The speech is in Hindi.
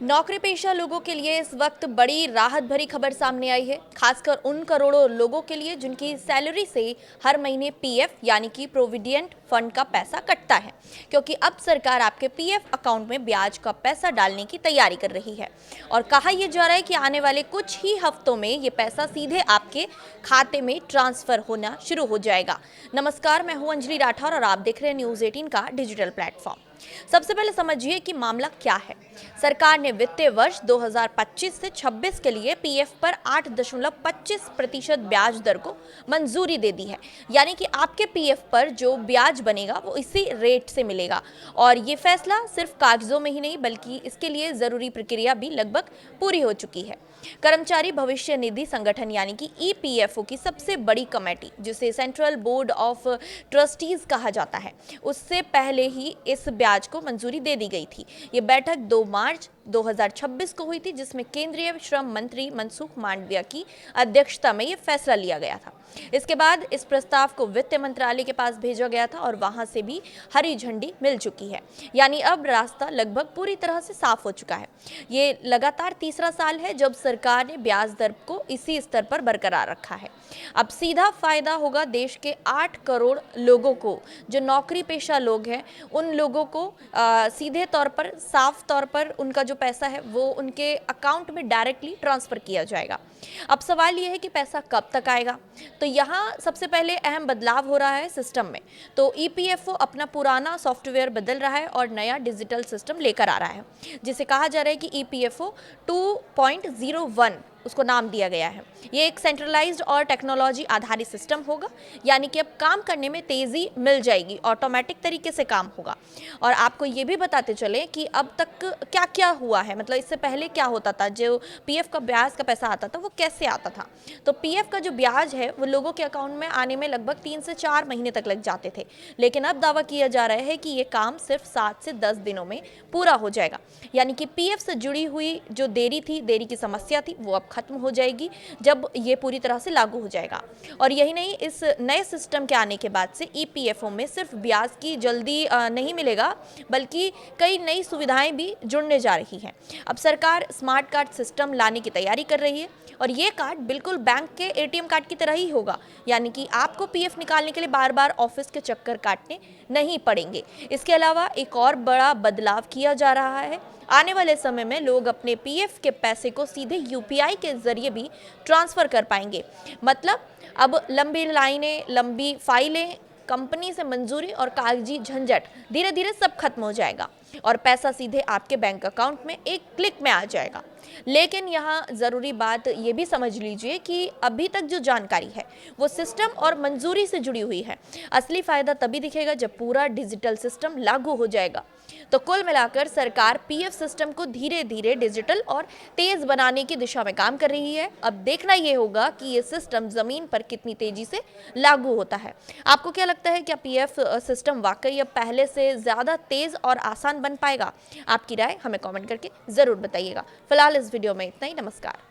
नौकरी पेशा लोगों के लिए इस वक्त बड़ी राहत भरी खबर सामने आई है, खासकर उन करोड़ों लोगों के लिए जिनकी सैलरी से हर महीने पीएफ यानी कि प्रोविडेंट फंड का पैसा कटता है। क्योंकि अब सरकार आपके पीएफ अकाउंट में ब्याज का पैसा डालने की तैयारी कर रही है और कहा यह जा रहा है कि आने वाले कुछ ही हफ्तों में ये पैसा सीधे आपके खाते में ट्रांसफर होना शुरू हो जाएगा। नमस्कार, मैं हूं अंजलि राठौर और आप देख रहे हैं न्यूज़ 18 का डिजिटल प्लेटफॉर्म। सबसे पहले समझिए कि मामला क्या है। सरकार ने वित्तीय वर्ष 2025 से 26 के लिए पीएफ पर 8.25% ब्याज दर को मंजूरी दे दी है। यानी कि आपके पीएफ पर जो ब्याज बनेगा वो इसी रेट से मिलेगा और ये फैसला सिर्फ कागजों में ही नहीं बल्कि इसके लिए जरूरी प्रक्रिया भी लगभग पूरी हो चुकी है। कर्मचारी भविष्य निधि संगठन यानी कि ईपीएफओ की सबसे बड़ी कमेटी, जिसे सेंट्रल बोर्ड ऑफ ट्रस्टीज कहा जाता है, उससे पहले ही इस ब्याज को मंजूरी दे दी गई थी। ये बैठक 2 मार्च 2026 को हुई थी, जिसमें केंद्रीय श्रम मंत्री मनसुख मांडविया की अध्यक्षता में ये फैसला लिया गया था। इसके बाद इस प्रस्ताव को वित्त मंत्रालय के पास भेजा गया था और वहां से भी हरी झंडी मिल चुकी है। यानी अब रास्ता लगभग पूरी तरह से साफ हो चुका है। ये लगातार तीसरा साल है जब सरकार ने ब्याज दर को इसी स्तर पर बरकरार रखा है। अब सीधा फायदा होगा देश के 8 करोड़ लोगों को, जो नौकरी पेशा लोग हैं। उन लोगों को सीधे तौर पर, साफ तौर पर उनका जो पैसा है वो उनके अकाउंट में डायरेक्टली ट्रांसफर किया जाएगा। अब सवाल ये है कि पैसा कब तक आएगा। तो यहाँ सबसे पहले अहम बदलाव हो रहा है सिस्टम में। तो ईपीएफओ अपना पुराना सॉफ्टवेयर बदल रहा है और नया डिजिटल सिस्टम लेकर आ रहा है, जिसे कहा जा रहा है कि ईपीएफओ 2.01 उसको नाम दिया गया है। ये एक सेंट्रलाइज्ड और टेक्नोलॉजी आधारित सिस्टम होगा, यानी कि अब काम करने में तेज़ी मिल जाएगी, ऑटोमेटिक तरीके से काम होगा। और आपको ये भी बताते चले कि अब तक क्या क्या हुआ है, मतलब इससे पहले क्या होता था, जो पीएफ का ब्याज का पैसा आता था वो कैसे आता था। तो पीएफ का जो ब्याज है वो लोगों के अकाउंट में आने में लगभग 3 से 4 महीने तक लग जाते थे, लेकिन अब दावा किया जा रहा है कि ये काम सिर्फ 7 से 10 दिनों में पूरा हो जाएगा। यानी कि पीएफ से जुड़ी हुई जो देरी की समस्या थी वो अब खत्म हो जाएगी जब ये पूरी तरह से लागू हो जाएगा। और यही नहीं, इस नए सिस्टम के आने के बाद से ईपीएफओ में सिर्फ ब्याज की जल्दी नहीं मिलेगा बल्कि कई नई सुविधाएं भी जुड़ने जा रही हैं। अब सरकार स्मार्ट कार्ड सिस्टम लाने की तैयारी कर रही है और ये कार्ड बिल्कुल बैंक के एटीएम कार्ड की तरह ही होगा, यानी कि आपको पीएफ निकालने के लिए बार बार ऑफिस के चक्कर काटने नहीं पड़ेंगे। इसके अलावा एक और बड़ा बदलाव किया जा रहा है। आने वाले समय में लोग अपने पीएफ के पैसे को सीधे यूपीआई के जरिए भी ट्रांसफर कर पाएंगे। मतलब अब लंबी लाइनें, लंबी फाइलें, कंपनी से मंजूरी और कागजी झंझट धीरे धीरे सब खत्म हो जाएगा और पैसा सीधे आपके बैंक अकाउंट में एक क्लिक में आ जाएगा। लेकिन यहाँ ज़रूरी बात ये भी समझ लीजिए कि अभी तक जो जानकारी है वो सिस्टम और मंजूरी से जुड़ी हुई है। असली फ़ायदा तभी दिखेगा जब पूरा डिजिटल सिस्टम लागू हो जाएगा। तो कुल मिलाकर सरकार पीएफ सिस्टम को धीरे धीरे डिजिटल और तेज़ बनाने की दिशा में काम कर रही है। अब देखना ये होगा कि ये सिस्टम ज़मीन पर कितनी तेज़ी से लागू होता है। आपको क्या लगता है, क्या पीएफ सिस्टम वाकई अब पहले से ज़्यादा तेज़ और आसान बन पाएगा? आपकी राय हमें कमेंट करके ज़रूर बताइएगा। फिलहाल इस वीडियो में इतना ही। नमस्कार।